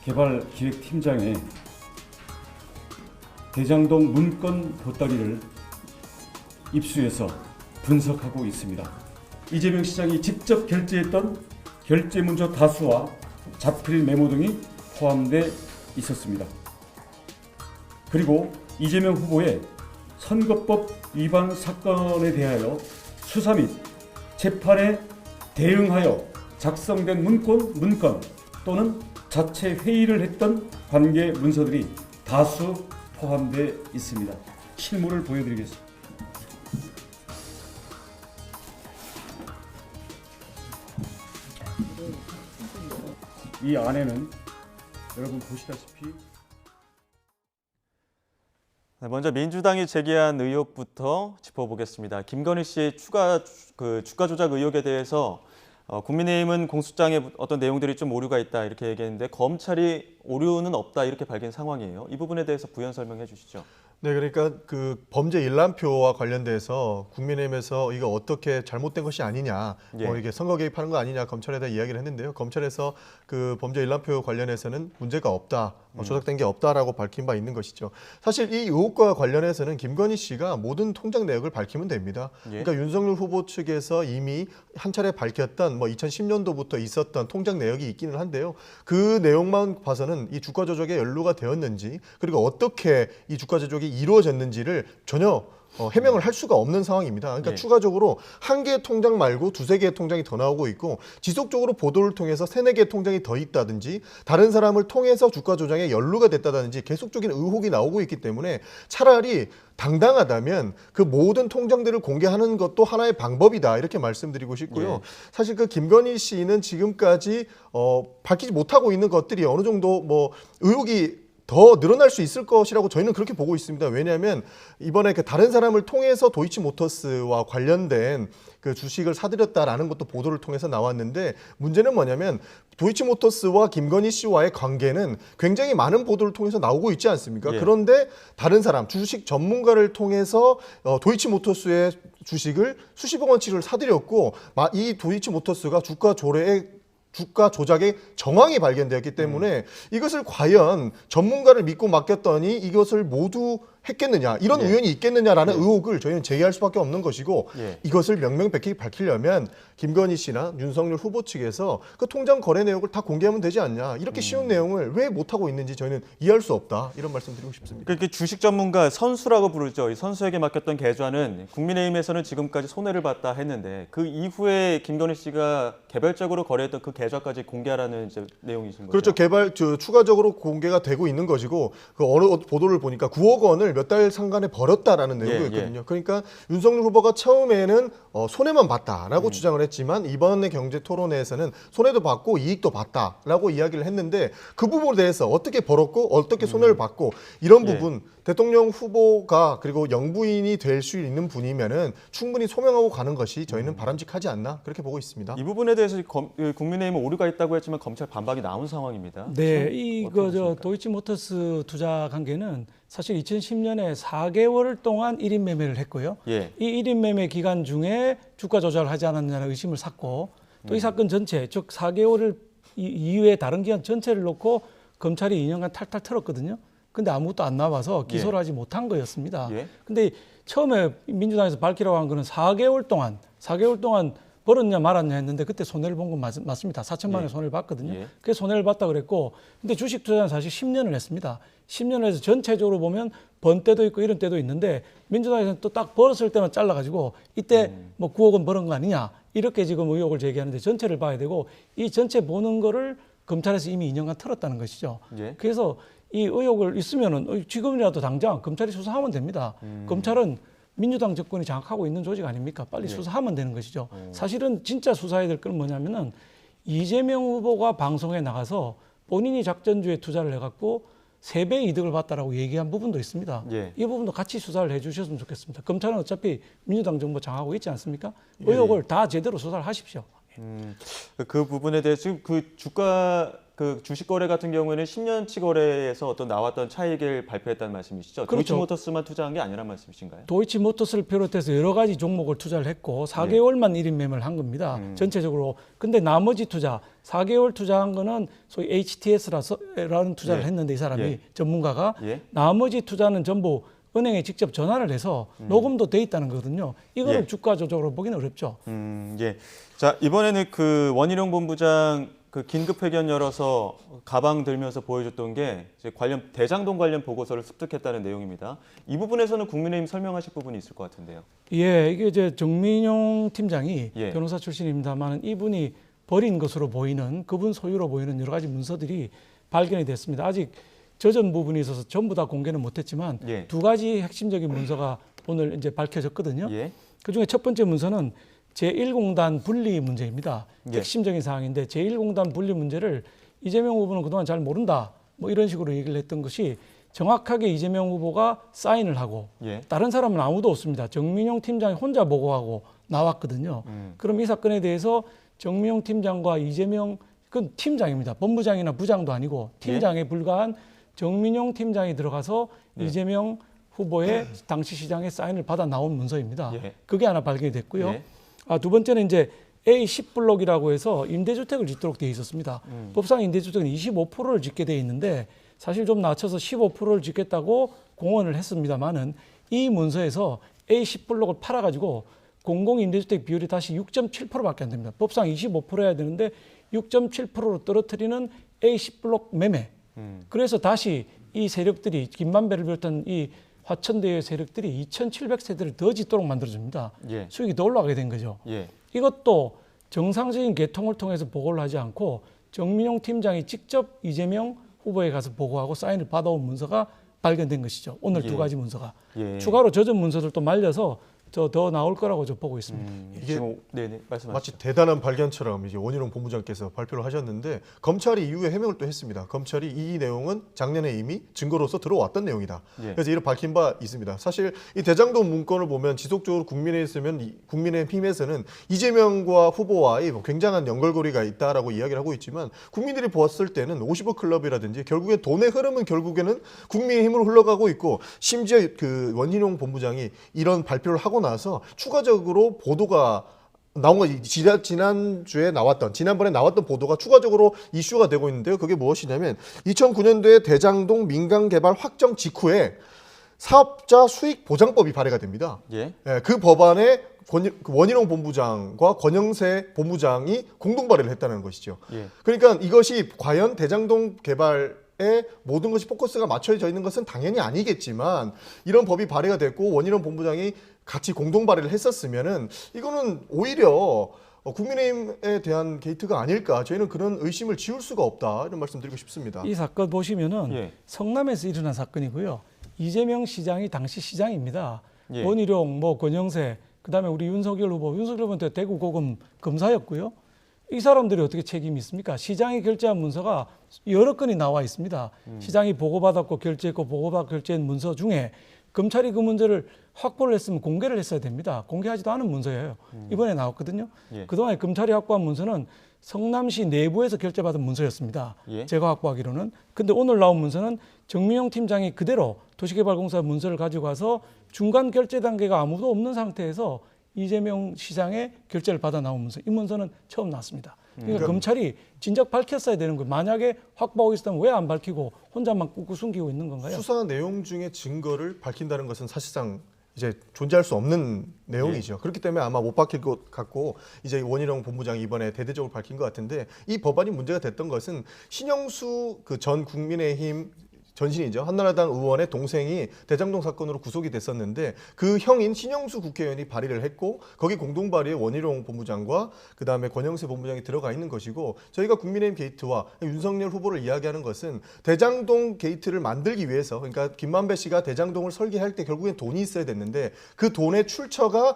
개발기획팀장의 대장동 문건 보따리를 입수해서 분석하고 있습니다. 이재명 시장이 직접 결제했던 결제문서 다수와 자필 메모 등이 포함돼 있었습니다. 그리고 이재명 후보의 선거법 위반 사건에 대하여 수사 및 재판에 대응하여 작성된 문건 또는 자체 회의를 했던 관계 문서들이 다수 포함되어 있습니다. 실물을 보여드리겠습니다. 이 안에는 여러분 보시다시피 먼저 민주당이 제기한 의혹부터 짚어보겠습니다. 김건희 씨의 주가 조작 의혹에 대해서 국민의힘은 공소장에 어떤 내용들이 좀 오류가 있다 이렇게 얘기했는데 검찰이 오류는 없다 이렇게 밝힌 상황이에요. 이 부분에 대해서 부연 설명해 주시죠. 네, 그러니까 그 범죄 일람표와 관련돼서 국민의힘에서 이거 어떻게 잘못된 것이 아니냐, 뭐 이게 선거 개입하는 거 아니냐 검찰에 대해 이야기를 했는데요. 검찰에서 그 범죄 일람표 관련해서는 문제가 없다, 조작된 게 없다라고 밝힌 바 있는 것이죠. 사실 이 의혹과 관련해서는 김건희 씨가 모든 통장 내역을 밝히면 됩니다. 그러니까 윤석열 후보 측에서 이미 한 차례 밝혔던 뭐 2010년도부터 있었던 통장 내역이 있기는 한데요. 그 내용만 봐서는 이 주가 조작에 연루가 되었는지 그리고 어떻게 이 주가 조작이 이루어졌는지를 전혀 해명을 할 수가 없는 상황입니다. 그러니까 추가적으로 한 개의 통장 말고 두세 개의 통장이 더 나오고 있고 지속적으로 보도를 통해서 세네 개의 통장이 더 있다든지 다른 사람을 통해서 주가 조작에 연루가 됐다든지 계속적인 의혹이 나오고 있기 때문에 차라리 당당하다면 그 모든 통장들을 공개하는 것도 하나의 방법이다 이렇게 말씀드리고 싶고요. 사실 그 김건희 씨는 지금까지 밝히지 못하고 있는 것들이 어느 정도 뭐 의혹이 더 늘어날 수 있을 것이라고 저희는 그렇게 보고 있습니다. 왜냐하면 이번에 그 다른 사람을 통해서 도이치모터스와 관련된 그 주식을 사들였다라는 것도 보도를 통해서 나왔는데 문제는 뭐냐면 도이치모터스와 김건희 씨와의 관계는 굉장히 많은 보도를 통해서 나오고 있지 않습니까? 그런데 다른 사람, 주식 전문가를 통해서 도이치모터스의 주식을 수십억 원치를 사들였고 이 도이치모터스가 주가 조작의 정황이 발견되었기 때문에 이것을 과연 전문가를 믿고 맡겼더니 이것을 모두 했겠느냐 이런 우연이 있겠느냐라는 의혹을 저희는 제기할 수밖에 없는 것이고 이것을 명명백백히 밝히려면 김건희 씨나 윤석열 후보 측에서 그 통장 거래 내역을 다 공개하면 되지 않냐 이렇게 쉬운 내용을 왜 못하고 있는지 저희는 이해할 수 없다 이런 말씀 드리고 싶습니다. 그렇게 주식 전문가 선수라고 부르죠. 이 선수에게 맡겼던 계좌는 국민의힘에서는 지금까지 손해를 봤다 했는데 그 이후에 김건희 씨가 개별적으로 거래했던 그 계좌까지 공개하라는 이제 내용이신 거죠. 그렇죠. 추가적으로 공개가 되고 있는 것이고 그 어느 보도를 보니까 9억 원을 몇 달 상간에 벌었다라는 내용이었거든요. 그러니까 윤석열 후보가 처음에는 손해만 봤다라고 주장을 했지만 이번에 경제 토론회에서는 손해도 봤고 이익도 봤다라고 이야기를 했는데 그 부분에 대해서 어떻게 벌었고 어떻게 손해를 봤고 이런 부분 대통령 후보가 그리고 영부인이 될 수 있는 분이면은 충분히 소명하고 가는 것이 저희는 바람직하지 않나 그렇게 보고 있습니다. 이 부분에 대해서 국민의힘은 오류가 있다고 했지만 검찰 반박이 나온 상황입니다. 네, 이거 도이치모터스 투자 관계는 사실 2010년에 4개월 동안 1인 매매를 했고요. 이 1인 매매 기간 중에 주가 조작을 하지 않았냐는 의심을 샀고 또 이 사건 전체, 즉 4개월을 이후에 다른 기간 전체를 놓고 검찰이 2년간 탈탈 털었거든요. 근데 아무것도 안 나와서 기소를 하지 못한 거였습니다. 근데 처음에 민주당에서 밝히라고 한 거는 4개월 동안 벌었냐 말았냐 했는데 그때 손해를 본 건 맞습니다. 4천만 원의 손해를 봤거든요. 그래서 손해를 봤다 그랬고 근데 주식 투자는 사실 10년을 했습니다. 10년을 해서 전체적으로 보면 번 때도 있고 이런 때도 있는데 민주당에서는 또 딱 벌었을 때만 잘라가지고 이때 뭐 9억 원 벌은 거 아니냐 이렇게 지금 의혹을 제기하는데 전체를 봐야 되고 이 전체 보는 거를 검찰에서 이미 2년간 털었다는 것이죠. 그래서 이 의혹을 있으면은 지금이라도 당장 검찰이 수사하면 됩니다. 검찰은 민주당 정권이 장악하고 있는 조직 아닙니까? 빨리 수사하면 되는 것이죠. 사실은 진짜 수사해야 될 건 뭐냐면은 이재명 후보가 방송에 나가서 본인이 작전주에 투자를 해갖고 3배 이득을 봤다라고 얘기한 부분도 있습니다. 이 부분도 같이 수사를 해주셨으면 좋겠습니다. 검찰은 어차피 민주당 정부 장악하고 있지 않습니까? 의혹을 다 제대로 수사를 하십시오. 그 부분에 대해서 지금 그 주식 거래 같은 경우에는 10년치 거래에서 어떤 나왔던 차익을 발표했다는 말씀이시죠? 그렇죠. 도이치모터스만 투자한 게 아니란 말씀이신가요? 도이치모터스를 비롯해서 여러 가지 종목을 투자를 했고 4개월만 1인 매매를 한 겁니다. 전체적으로. 근데 나머지 투자, 4개월 투자한 거는 소위 HTS라는 투자를 했는데 이 사람이 전문가가 나머지 투자는 전부 은행에 직접 전화를 해서 녹음도 돼 있다는 거거든요. 이거를 주가 조작으로 보기는 어렵죠. 자, 이번에는 그 원희룡 본부장 그 긴급 회견 열어서 가방 들면서 보여줬던 게 이제 관련 대장동 관련 보고서를 습득했다는 내용입니다. 이 부분에서는 국민의힘 설명하실 부분이 있을 것 같은데요. 예, 이게 이제 정민용 팀장이 변호사 출신입니다만 이분이 버린 것으로 보이는 그분 소유로 보이는 여러 가지 문서들이 발견이 됐습니다. 아직 저전 부분이 있어서 전부 다 공개는 못했지만 2가지 핵심적인 문서가 오늘 이제 밝혀졌거든요. 그 중에 첫 번째 문서는 제1공단 분리 문제입니다. 핵심적인 사항인데 제1공단 분리 문제를 이재명 후보는 그동안 잘 모른다. 뭐 이런 식으로 얘기를 했던 것이 정확하게 이재명 후보가 사인을 하고 다른 사람은 아무도 없습니다. 정민용 팀장이 혼자 보고하고 나왔거든요. 그럼 이 사건에 대해서 정민용 팀장과 이재명 그건 팀장입니다. 본부장이나 부장도 아니고 팀장에 불과한 정민용 팀장이 들어가서 이재명 후보의 당시 시장의 사인을 받아 나온 문서입니다. 그게 하나 발견이 됐고요. 두 번째는 이제 A10블록이라고 해서 임대주택을 짓도록 되어 있었습니다. 법상 임대주택은 25%를 짓게 되어 있는데 사실 좀 낮춰서 15%를 짓겠다고 공언을 했습니다만은 이 문서에서 A10블록을 팔아가지고 공공임대주택 비율이 다시 6.7%밖에 안 됩니다. 법상 25%여야 되는데 6.7%로 떨어뜨리는 A10블록 매매. 그래서 다시 이 세력들이 김만배를 비롯한 이 화천대유 세력들이 2,700세대를 더 짓도록 만들어줍니다. 수익이 더 올라가게 된 거죠. 이것도 정상적인 개통을 통해서 보고를 하지 않고 정민용 팀장이 직접 이재명 후보에 가서 보고하고 사인을 받아온 문서가 발견된 것이죠. 오늘 2가지 문서가. 추가로 저전 문서들도 말려서 더 나올 거라고 저 보고 있습니다. 이게 말씀하시죠. 마치 대단한 발견처럼 이제 원희룡 본부장께서 발표를 하셨는데 검찰이 이후에 해명을 또 했습니다. 검찰이 이 내용은 작년에 이미 증거로서 들어왔던 내용이다. 그래서 이를 밝힌 바 있습니다. 사실 이 대장동 문건을 보면 지속적으로 국민의힘에서는 이재명과 후보와의 굉장한 연결고리가 있다라고 이야기를 하고 있지만 국민들이 보았을 때는 50억 클럽이라든지 결국에 돈의 흐름은 결국에는 국민의힘으로 흘러가고 있고 심지어 그 원희룡 본부장이 이런 발표를 하고 나서 추가적으로 보도가 나온 거 지난번에 나왔던 보도가 추가적으로 이슈가 되고 있는데요. 그게 무엇이냐면 2009년도에 대장동 민간 개발 확정 직후에 사업자 수익 보장법이 발의가 됩니다. 그 법안에 원희룡 본부장과 권영세 본부장이 공동 발의를 했다는 것이죠. 그러니까 이것이 과연 대장동 개발 모든 것이 포커스가 맞춰져 있는 것은 당연히 아니겠지만 이런 법이 발의가 됐고 원희룡 본부장이 같이 공동 발의를 했었으면은 이거는 오히려 국민의힘에 대한 게이트가 아닐까 저희는 그런 의심을 지울 수가 없다 이런 말씀 드리고 싶습니다. 이 사건 보시면은 성남에서 일어난 사건이고요. 이재명 시장이 당시 시장입니다. 원희룡, 권영세, 그다음에 우리 윤석열 후보한테 대구 고검 검사였고요. 이 사람들이 어떻게 책임이 있습니까? 시장이 결제한 문서가 여러 건이 나와 있습니다. 시장이 보고받았고 결제했고 보고받고 결제한 문서 중에 검찰이 그 문제를 확보를 했으면 공개를 했어야 됩니다. 공개하지도 않은 문서예요. 이번에 나왔거든요. 그동안에 검찰이 확보한 문서는 성남시 내부에서 결제받은 문서였습니다. 제가 확보하기로는. 근데 오늘 나온 문서는 정민용 팀장이 그대로 도시개발공사 문서를 가지고 와서 중간 결제 단계가 아무도 없는 상태에서 이재명 시장의 결제를 받아 나온 문서. 이 문서는 처음 나왔습니다. 그러니까 검찰이 진작 밝혔어야 되는 거예요. 만약에 확보하고 있었다면 왜 안 밝히고 혼자만 꾹꾹 숨기고 있는 건가요? 수사 내용 중에 증거를 밝힌다는 것은 사실상 이제 존재할 수 없는 내용이죠. 그렇기 때문에 아마 못 밝힐 것 같고 이제 원희룡 본부장이 이번에 대대적으로 밝힌 것 같은데 이 법안이 문제가 됐던 것은 신영수 그 전 국민의힘 전신이죠. 한나라당 의원의 동생이 대장동 사건으로 구속이 됐었는데 그 형인 신영수 국회의원이 발의를 했고 거기 공동 발의에 원희룡 본부장과 그다음에 권영세 본부장이 들어가 있는 것이고 저희가 국민의힘 게이트와 윤석열 후보를 이야기하는 것은 대장동 게이트를 만들기 위해서 그러니까 김만배 씨가 대장동을 설계할 때 결국엔 돈이 있어야 됐는데 그 돈의 출처가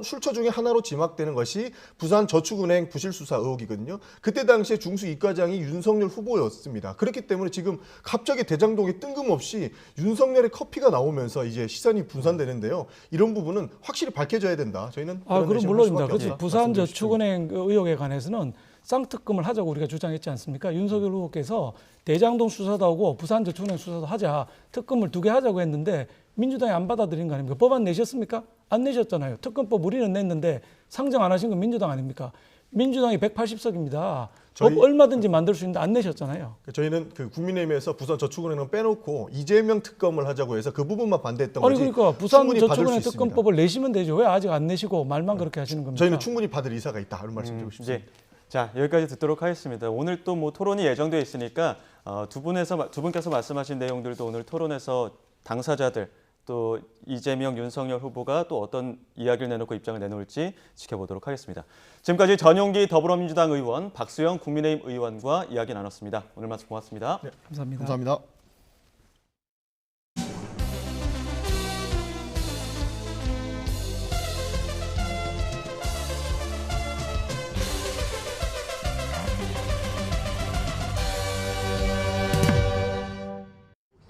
출처 중에 하나로 지목되는 것이 부산저축은행 부실수사 의혹이거든요. 그때 당시에 중수 이과장이 윤석열 후보였습니다. 그렇기 때문에 지금 갑자기 대장동이 뜬금없이 윤석열의 커피가 나오면서 이제 시선이 분산되는데요. 이런 부분은 확실히 밝혀져야 된다. 저희는 그럼 물론입니다. 그렇죠. 부산저축은행 의혹에 관해서는 쌍특검을 하자고 우리가 주장했지 않습니까? 윤석열 후보께서 대장동 수사도 하고 부산저축은행 수사도 하자, 특검을 2개 하자고 했는데 민주당이 안 받아들인 거 아닙니까? 법안 내셨습니까? 안 내셨잖아요. 특검법 우리는 냈는데 상정 안 하신 건 민주당 아닙니까? 민주당이 180석입니다. 법 얼마든지 만들 수 있는데 안 내셨잖아요. 저희는 그 국민의힘에서 부산저축은행은 빼놓고 이재명 특검을 하자고 해서 그 부분만 반대했던 거지. 그러니까 부산저축은행 특검법을 내시면 되죠. 왜 아직 안 내시고 말만 그렇게 하시는 겁니까? 저희는 충분히 받을 의사가 있다. 이런 말씀 드리고 싶습니다. 자, 여기까지 듣도록 하겠습니다. 오늘 또 뭐 토론이 예정되어 있으니까 두 분께서 말씀하신 내용들도 오늘 토론에서 당사자들 또 이재명, 윤석열 후보가 또 어떤 이야기를 내놓고 입장을 내놓을지 지켜보도록 하겠습니다. 지금까지 전용기 더불어민주당 의원, 박수영 국민의힘 의원과 이야기 나눴습니다. 오늘 말씀 고맙습니다. 네, 감사합니다. 감사합니다.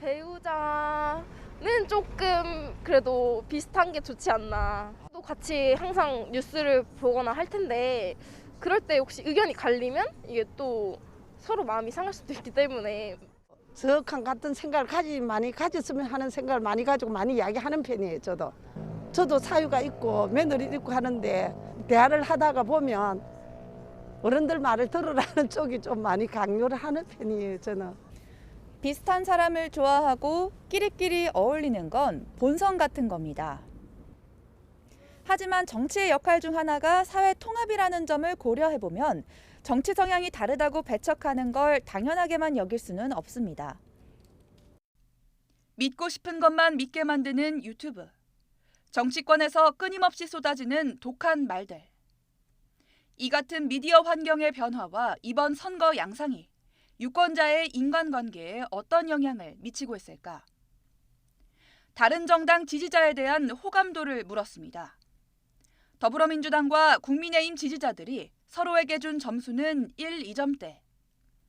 배우자는 조금 그래도 비슷한 게 좋지 않나. 또 같이 항상 뉴스를 보거나 할 텐데 그럴 때 혹시 의견이 갈리면 이게 또 서로 마음이 상할 수도 있기 때문에 저랑 같은 생각을 많이 가졌으면 하는 생각을 많이 가지고 많이 이야기하는 편이에요. 저도 사유가 있고 며느리 있고 하는데 대화를 하다가 보면 어른들 말을 들으라는 쪽이 좀 많이 강요를 하는 편이에요. 저는. 비슷한 사람을 좋아하고 끼리끼리 어울리는 건 본성 같은 겁니다. 하지만 정치의 역할 중 하나가 사회 통합이라는 점을 고려해보면 정치 성향이 다르다고 배척하는 걸 당연하게만 여길 수는 없습니다. 믿고 싶은 것만 믿게 만드는 유튜브. 정치권에서 끊임없이 쏟아지는 독한 말들. 이 같은 미디어 환경의 변화와 이번 선거 양상이 유권자의 인간관계에 어떤 영향을 미치고 있을까? 다른 정당 지지자에 대한 호감도를 물었습니다. 더불어민주당과 국민의힘 지지자들이 서로에게 준 점수는 1, 2점대.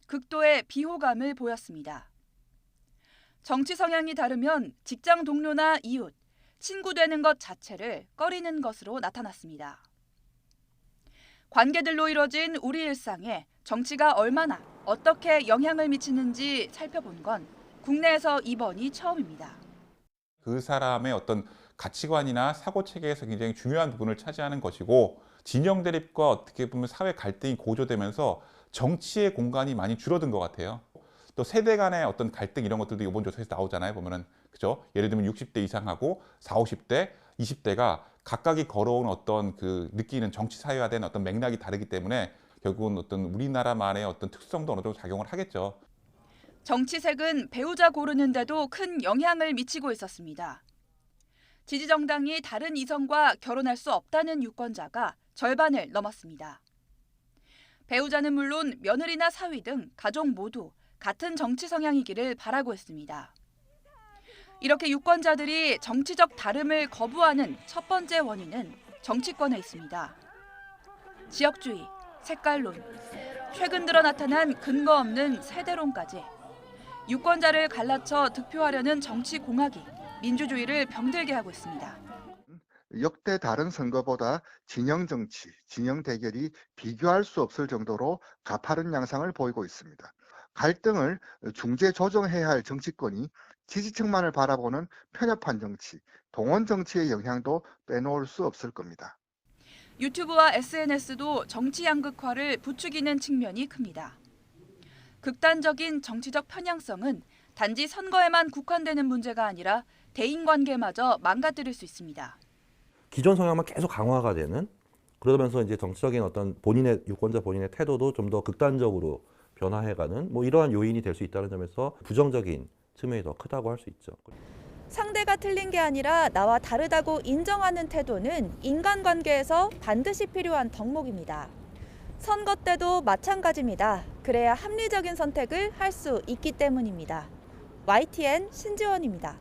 극도의 비호감을 보였습니다. 정치 성향이 다르면 직장 동료나 이웃, 친구 되는 것 자체를 꺼리는 것으로 나타났습니다. 관계들로 이뤄진 우리 일상에 정치가 얼마나 어떻게 영향을 미치는지 살펴본 건 국내에서 이번이 처음입니다. 그 사람의 어떤 가치관이나 사고체계에서 굉장히 중요한 부분을 차지하는 것이고 진영 대립과 어떻게 보면 사회 갈등이 고조되면서 정치의 공간이 많이 줄어든 것 같아요. 또 세대 간의 어떤 갈등 이런 것들도 이번 조사에서 나오잖아요. 보면은 그죠? 예를 들면 60대 이상하고 40, 50대, 20대가 각각이 걸어온 어떤 그 느끼는 정치 사회화된 어떤 맥락이 다르기 때문에 결국은 어떤 우리나라만의 어떤 특성도 어느 정도 작용을 하겠죠. 정치색은 배우자 고르는데도 큰 영향을 미치고 있었습니다. 지지정당이 다른 이성과 결혼할 수 없다는 유권자가 절반을 넘었습니다. 배우자는 물론 며느리나 사위 등 가족 모두 같은 정치 성향이기를 바라고 했습니다. 이렇게 유권자들이 정치적 다름을 거부하는 첫 번째 원인은 정치권에 있습니다. 지역주의, 색깔론, 최근 들어 나타난 근거 없는 세대론까지 유권자를 갈라쳐 득표하려는 정치 공학이 민주주의를 병들게 하고 있습니다. 역대 다른 선거보다 진영 정치, 진영 대결이 비교할 수 없을 정도로 가파른 양상을 보이고 있습니다. 갈등을 중재 조정해야 할 정치권이 지지층만을 바라보는 편협한 정치, 동원 정치의 영향도 빼놓을 수 없을 겁니다. 유튜브와 SNS도 정치 양극화를 부추기는 측면이 큽니다. 극단적인 정치적 편향성은 단지 선거에만 국한되는 문제가 아니라 대인관계마저 망가뜨릴 수 있습니다. 기존 성향만 계속 강화가 되는, 그러면서 이제 정치적인 어떤 본인의 유권자 본인의 태도도 좀 더 극단적으로 변화해가는 뭐 이러한 요인이 될 수 있다는 점에서 부정적인 측면이 더 크다고 할 수 있죠. 상대가 틀린 게 아니라 나와 다르다고 인정하는 태도는 인간관계에서 반드시 필요한 덕목입니다. 선거 때도 마찬가지입니다. 그래야 합리적인 선택을 할 수 있기 때문입니다. YTN 신지원입니다.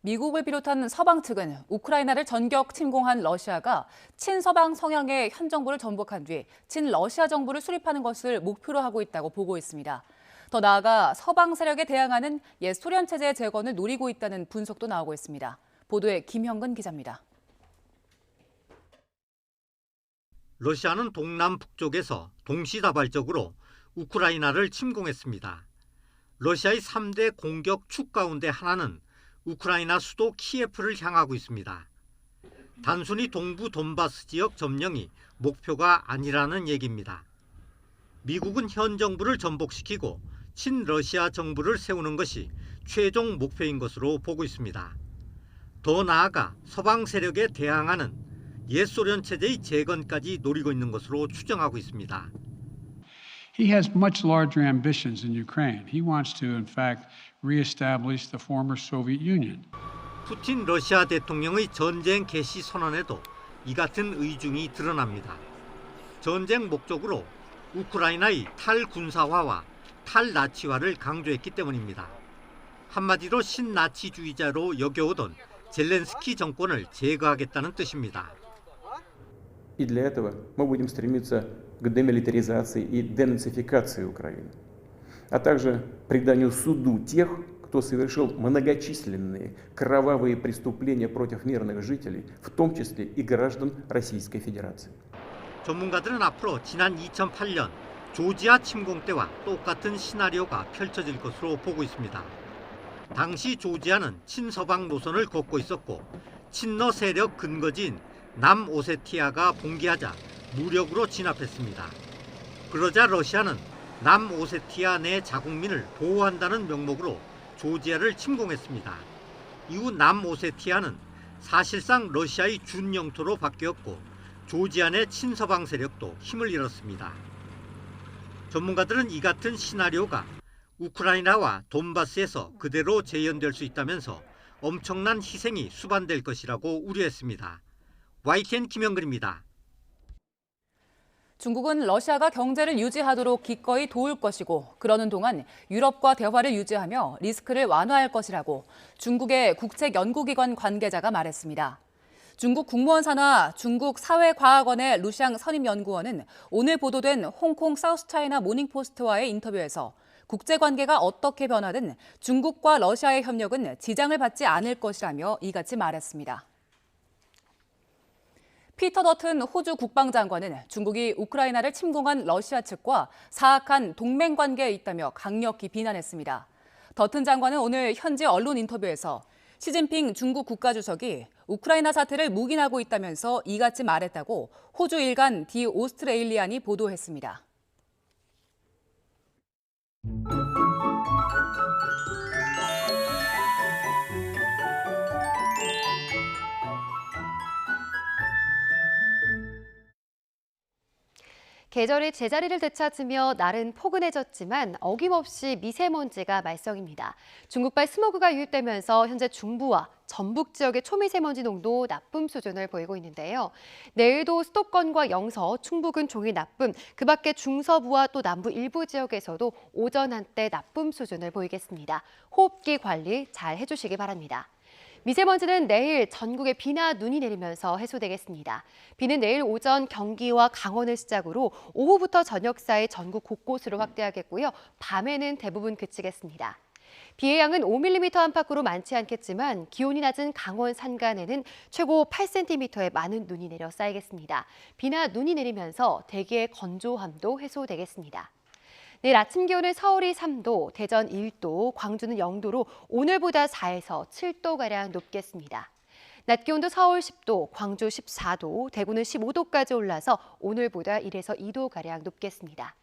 미국을 비롯한 서방 측은 우크라이나를 전격 침공한 러시아가 친서방 성향의 현 정부를 전복한 뒤 친러시아 정부를 수립하는 것을 목표로 하고 있다고 보고 있습니다. 더 나아가 서방 세력에 대항하는 옛 소련 체제의 재건을 노리고 있다는 분석도 나오고 있습니다. 보도에 김형근 기자입니다. 러시아는 동남북쪽에서 동시다발적으로 우크라이나를 침공했습니다. 러시아의 3대 공격 축 가운데 하나는 우크라이나 수도 키예프를 향하고 있습니다. 단순히 동부 돈바스 지역 점령이 목표가 아니라는 얘기입니다. 미국은 현 정부를 전복시키고 친러시아 정부를 세우는 것이 최종 목표인 것으로 보고 있습니다. 더 나아가 서방 세력에 대항하는 옛 소련 체제의 재건까지 노리고 있는 것으로 추정하고 있습니다. He has much larger ambitions in Ukraine. He wants to, in fact, reestablish the former Soviet Union. 푸틴 러시아 대통령의 전쟁 개시 선언에도 이 같은 의중이 드러납니다. 전쟁 목적으로 우크라이나의 탈군사화와 탈나치화를 강조했기 때문입니다. 한마디로 신나치주의자로 여겨오던 젤렌스키 정권을 제거하겠다는 뜻입니다. И для этого мы будем стремиться к демилитаризации и денацификации Украины, а также преданию суду тех, кто совершил многочисленные кровавые преступления против мирных жителей, в том числе и граждан Российской Федерации. 전문가들은 앞으로 지난 2008년 조지아 침공 때와 똑같은 시나리오가 펼쳐질 것으로 보고 있습니다. 당시 조지아는 친서방 노선을 걷고 있었고 친러 세력 근거지인 남오세티아가 봉기하자 무력으로 진압했습니다. 그러자 러시아는 남오세티아 내 자국민을 보호한다는 명목으로 조지아를 침공했습니다. 이후 남오세티아는 사실상 러시아의 준영토로 바뀌었고 조지아 내 친서방 세력도 힘을 잃었습니다. 전문가들은 이 같은 시나리오가 우크라이나와 돈바스에서 그대로 재현될 수 있다면서 엄청난 희생이 수반될 것이라고 우려했습니다. YTN 김영근입니다. 중국은 러시아가 경제를 유지하도록 기꺼이 도울 것이고 그러는 동안 유럽과 대화를 유지하며 리스크를 완화할 것이라고 중국의 국책연구기관 관계자가 말했습니다. 중국 국무원 산하 중국 사회과학원의 루샹 선임연구원은 오늘 보도된 홍콩 사우스차이나 모닝포스트와의 인터뷰에서 국제관계가 어떻게 변하든 중국과 러시아의 협력은 지장을 받지 않을 것이라며 이같이 말했습니다. 피터 더튼 호주 국방장관은 중국이 우크라이나를 침공한 러시아 측과 사악한 동맹 관계에 있다며 강력히 비난했습니다. 더튼 장관은 오늘 현지 언론 인터뷰에서 시진핑 중국 국가주석이 우크라이나 사태를 묵인하고 있다면서 이같이 말했다고 호주 일간 디 오스트레일리안이 보도했습니다. 계절이 제자리를 되찾으며 날은 포근해졌지만 어김없이 미세먼지가 말썽입니다. 중국발 스모그가 유입되면서 현재 중부와 전북 지역의 초미세먼지 농도 나쁨 수준을 보이고 있는데요. 내일도 수도권과 영서, 충북은 종일 나쁨, 그 밖에 중서부와 또 남부 일부 지역에서도 오전 한때 나쁨 수준을 보이겠습니다. 호흡기 관리 잘 해주시기 바랍니다. 미세먼지는 내일 전국에 비나 눈이 내리면서 해소되겠습니다. 비는 내일 오전 경기와 강원을 시작으로 오후부터 저녁 사이 전국 곳곳으로 확대하겠고요. 밤에는 대부분 그치겠습니다. 비의 양은 5mm 안팎으로 많지 않겠지만 기온이 낮은 강원 산간에는 최고 8cm의 많은 눈이 내려 쌓이겠습니다. 비나 눈이 내리면서 대기의 건조함도 해소되겠습니다. 내일 아침 기온은 서울이 3도, 대전 1도, 광주는 0도로 오늘보다 4에서 7도가량 높겠습니다. 낮 기온도 서울 10도, 광주 14도, 대구는 15도까지 올라서 오늘보다 1에서 2도가량 높겠습니다.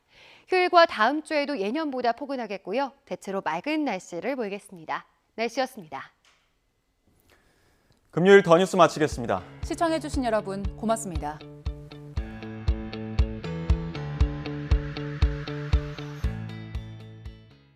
휴일과 다음 주에도 예년보다 포근하겠고요. 대체로 맑은 날씨를 보이겠습니다. 날씨였습니다. 금요일 더 뉴스 마치겠습니다. 시청해주신 여러분 고맙습니다.